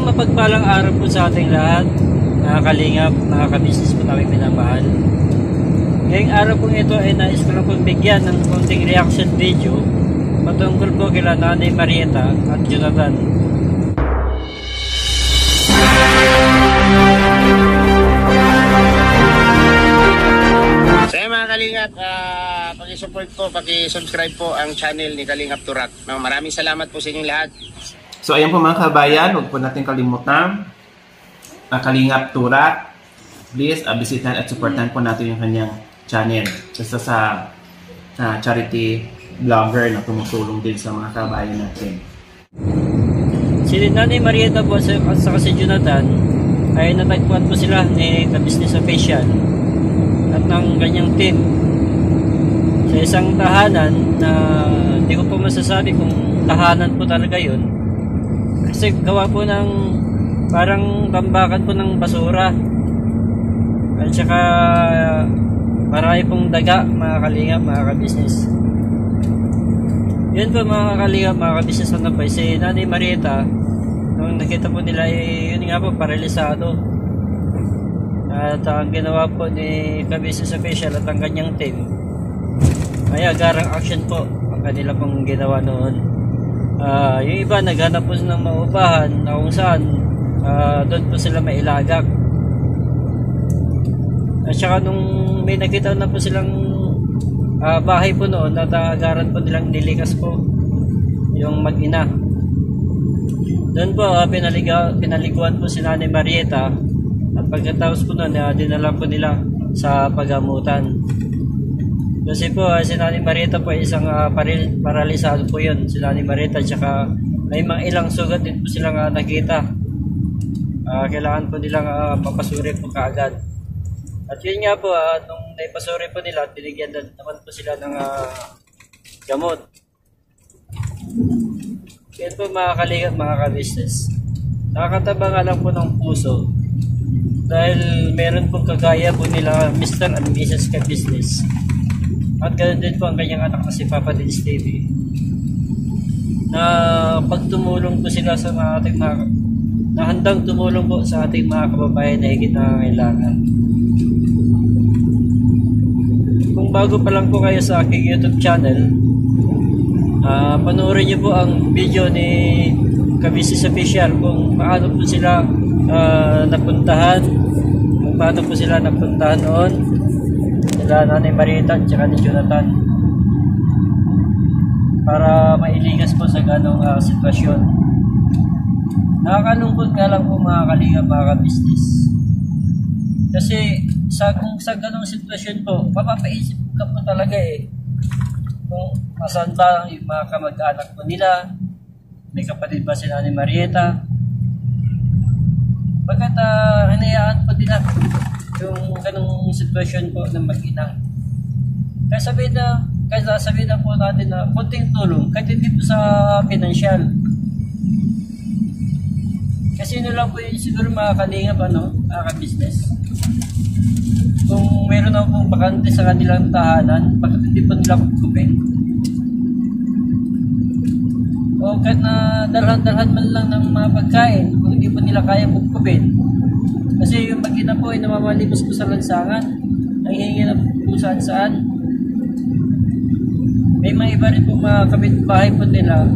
mapagpalang araw po sa ating lahat, mga kalingap, mga kabisnes po namin minamahal. Ngayong araw po ito ay nais ko lang pong bigyan ng konting reaction video patungkol po kila Nanay Marieta at Jonathan. So mga kalingap, paki-support po, paki-subscribe po ang channel ni Kalingap Turak. Maraming salamat po sa inyong lahat. So ayan po mga kabayan, huwag po natin kalimutan Kalingap Turak. Please bisitahan at supportan po natin yung kanyang channel. Isa sa charity vlogger na tumutulong din sa mga kabayan natin. Si Nanay Marieta po at saka si Jonathan ay natagpuan po sila ni The Business Official at ng kanyang team sa isang tahanan na hindi ko po masasabi kung tahanan po talaga yun. Kasi gawa po ng parang tambakan po ng basura at saka marami pong daga, mga kalingap, mga kabisnes. Yun po mga kalingap, mga kabisnes, ano po, si Nanay Marieta nung nakita po nila yun nga po, paralisado. At ang ginawa po ni Business Official at ang kanyang team ay agarang action po ang kanila pong ginawa noon. Yung iba naghanap po ng maupahan na kung saan doon po sila mailagak. At saka nung may nakita na po silang bahay po noon at agaran po nilang nilikas po yung mag-ina. Doon po pinaliguan po si Nanay Marieta at pagkatapos po noon dinala po nila sa pagamutan. Kasi po si Nanay Marieta po ay isang paralisado po yun, si Nanay Marieta, tsaka may mga ilang sugat din po silang nakita. Kailangan po nilang papasuri po kaagad. At yun nga po, nung naipasuri po nila, binigyan naman po sila ng gamot. Yan po mga kalingap, mga kabisnes. Nakakataba nga lang po ng puso dahil meron po kagaya po nila Mr. and Mrs. Kabisnes. At ganoon din po ang kanyang anak na si Papa Dins TV, na pagtumulong po sila sa ating mga na handang tumulong po sa ating mga kababayan na higit na kailangan. Kung bago pa lang po kayo sa aking YouTube channel, panoorin niyo po ang video ni Business Official kung paano po sila napuntahan, kung paano po sila napuntahan noon sila Nanay Marieta at saka ni Jonathan, para mailigas po sa ganong sitwasyon. Nakakalungkot nga lang po mga kalingap, mga kabisnes, kasi kung sa ganong sitwasyon po, mapapaisip ka po talaga kung nasaan ba yung mga kamag-anak po nila, may kapatid ba si Nanay Marieta, pagkat hinayaan po nila yung ganong sitwasyon po ng mag-ina. Kaya sabihin na po natin na konting tulong, kahit hindi po sa pinansyal. Kasi yun lang po yung siguro mga kalingap, mga ka-business. Kung meron na pong bakante sa kanilang tahanan, bakit hindi po nila kukupin? O kahit na dalhan-dalhan man lang ng mga pagkain, kung hindi po nila kaya kukupin. Kasi yung mag-ina po ay namamalimos po sa lansangan, nanghihingi na po saan-saan. May mga iba rin po mga kapitbahay po nila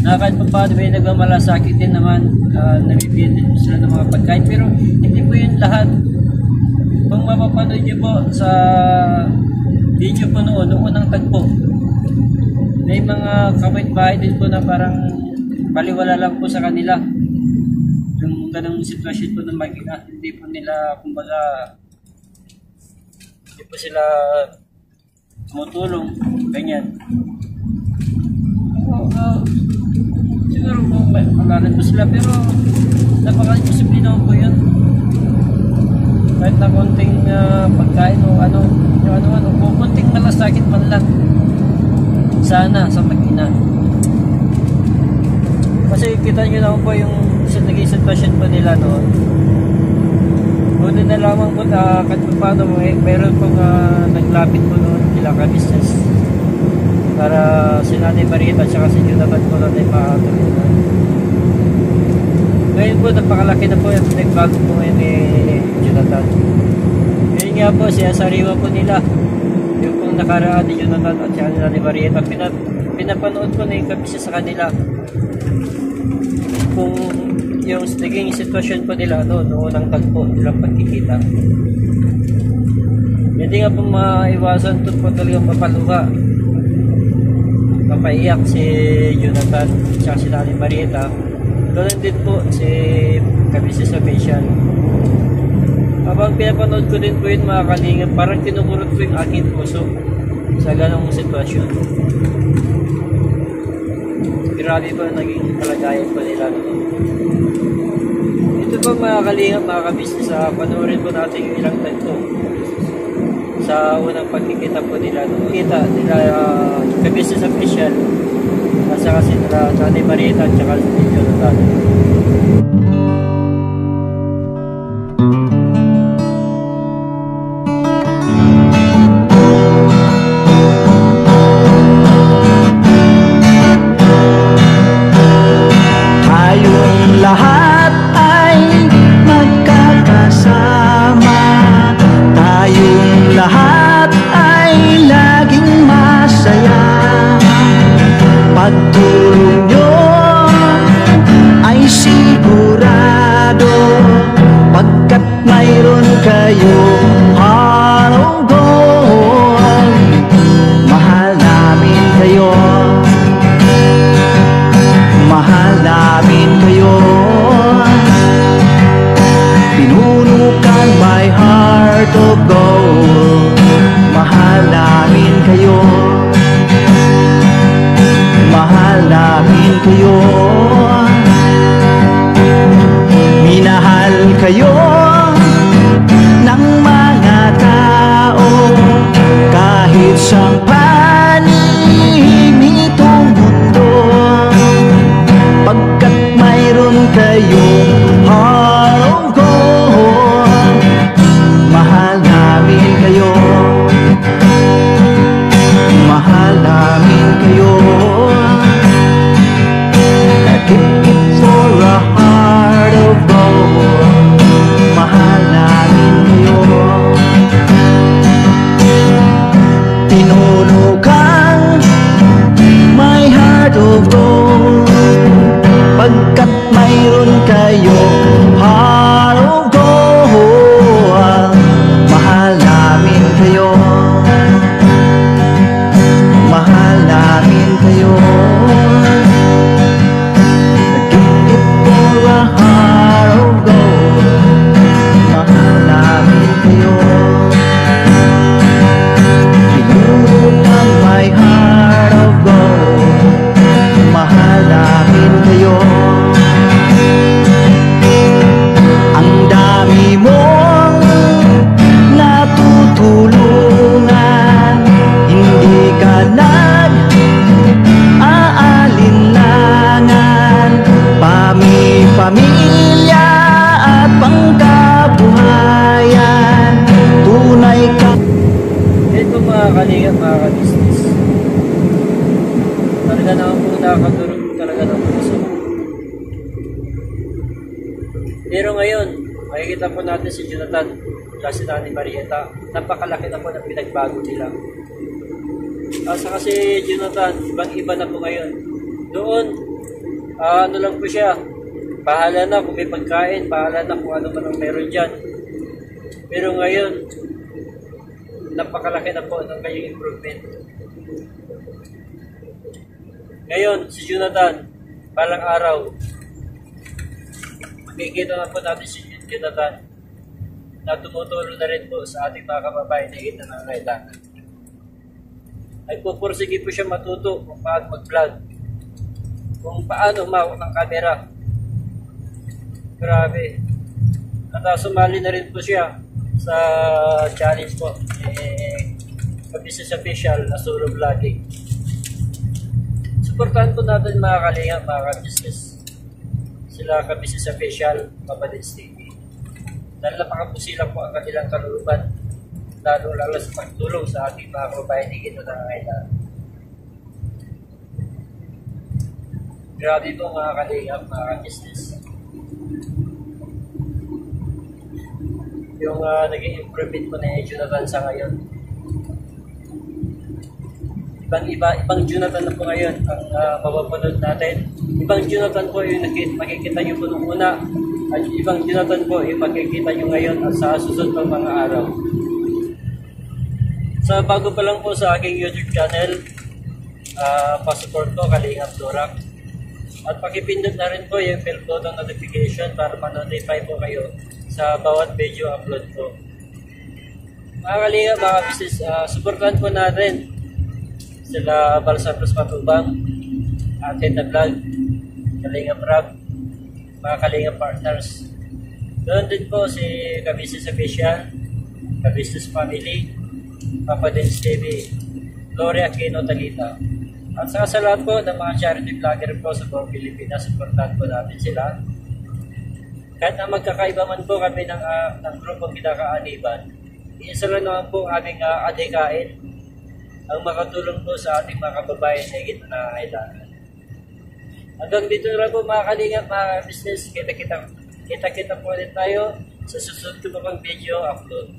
na kahit pa paano may nagmamalasakit din naman, nabibigyan din po sila ng mga pagkain. Pero hindi po yun lahat. Kung mapapanood nyo po sa video po noong unang tagpo, may mga kapitbahay din po na parang baliwala lang po sa kanila. Yung ganong sitwasyon po ng mag-ina, hindi po nila, kumbaga, hindi po sila tumutulong, ganyan. Siguro po, malalan po sila, pero napaka-imposible naman po yun. Kahit na konting pagkain o kung konting malasakit man lang, sana sa mag-ina. Kasi kita nyo naman po yung naging sitwasyon po nila noon. Buti na lamang po kahit paano meron pong naglapit po noon nila ka-business para si Nanay Marieta at saka si Jonathan po na ay makatulungan. Yun po, napakalaki na po yung pinagbago po ngayon ni Jonathan. Yun nga po, sinasariwa po nila. Yung pong nakaraan ni Jonathan at siya nila ni Marieta, pinapanood ko na yung kabisa sa kanila. Kung yung naging sitwasyon po nila noong unang tagpo nilang pagkikita. Hindi nga po maiwasan ito po talagang mapaluha. Mapaiyak si Jonathan at si Nani Marieta. Doon din po si kabisa sa facial. Habang pinapanood ko din po yun mga kalingap, parang kinukurot ko yung aking puso sa ganong sitwasyon. Grabe po naging kalagayan po nila. Ito po mga kalingap, mga kabisnes, panoorin po natin yung ilang tagpo sa unang pagkikita po nila. Kita nila kabisnes official at saka sila Nani Marieta at saka si Jonathan. Lahat ay magkakasama, tayong lahat ay laging masaya. Pagtulong nyo ay sigurado, pagkat mayroon kayong harugong. Mahal namin kayo, mahal namin kayo. Pinuno kang my heart of gold. Mahal namin kayo, mahal namin kayo. Minahal kayo ng mga tao kahit sa panig nitong mundo, pagkat mayroon kayong harugong. Mahal namin kayo, mahal namin kayo. Keep it for a heart of gold. Mahal namin kayo. Pinuno kang my heart of gold, pagkat mayroon kayong harugong. Mahal namin kayo, mahal namin kayo. Keep it for a heart of gold. Mahal namin kayo. Pinuno kang my heart of gold. Mahal namin kayo. Ang dami mong natutulungan, hindi ka nag-aalinlangan. Pamilya at pangkabuhayan, tunay ka. Ito mga kalingap, mga kabisnes, talaga naman po nakakadurog talaga ng puso. Pero ngayon, makikita po natin si Jonathan at si Nani Marieta. Napakalaki na po ng pinagbago nila. Saka si Jonathan, ibang-iba na po ngayon. Doon, ano lang po siya, bahala na kung may pagkain, bahala na kung ano man ang meron dyan. Pero ngayon, napakalaki na po ng kanyang improvement. Ngayon, si Jonathan, balang araw, makikita na po natin si Jonathan na tumutulong na rin po sa ating mga kababayan na higit na nangangailangan. Nagpupursige po siya matuto kung paano mag-vlog, kung paano humawak ng camera. Grabe. At sumali na rin po siya sa challenge po kabisnes official na solo vlogging. Suportahan po natin mga kalingap, mga kabisnes, sila kabisnes official Papadins TV, dahil napakapusilang po ang kanilang kalooban, lalo sa pagtulong sa ating mga kababayan na higit na nangangailangan. Grabe po mga kalingap, mga kabisnes. yung naging improvement po ni Jonathan sa ngayon. Ibang Jonathan na po ngayon ang mapapanood natin. Ibang Jonathan po yung makikita nyo po nung una, at ibang Jonathan po yung makikita nyo ngayon at sa susunod pang mga araw. Sa bago pa lang po sa aking YouTube channel, pa-support ko Kalingap Turak. At pakipindot na rin po yung bell button notification para ma-notify po kayo sa bawat video upload ko. Mga Kalingap, mga business, supportan po natin sila Balsantos Matubang, Ate na Vlog, Kalingap Rap, mga Kalingap Partners. Doon din po si Kabusiness Official, Kabusiness Family, Papa Dins TV, Gloria Aquino Talita. At sa lahat po ng mga charity vlogger po sa buong Pilipinas, supportan po natin sila. Kahit na magkakaiba man po kami ng grupong kinakaaniban, isa lang naman po aming adhikain ang makatulong po sa ating mga kababayan na higit na kailangan. Hanggang dito na po mga Kalingap, mga business, kita-kita po ulit tayo sa susunod ko pang video upload.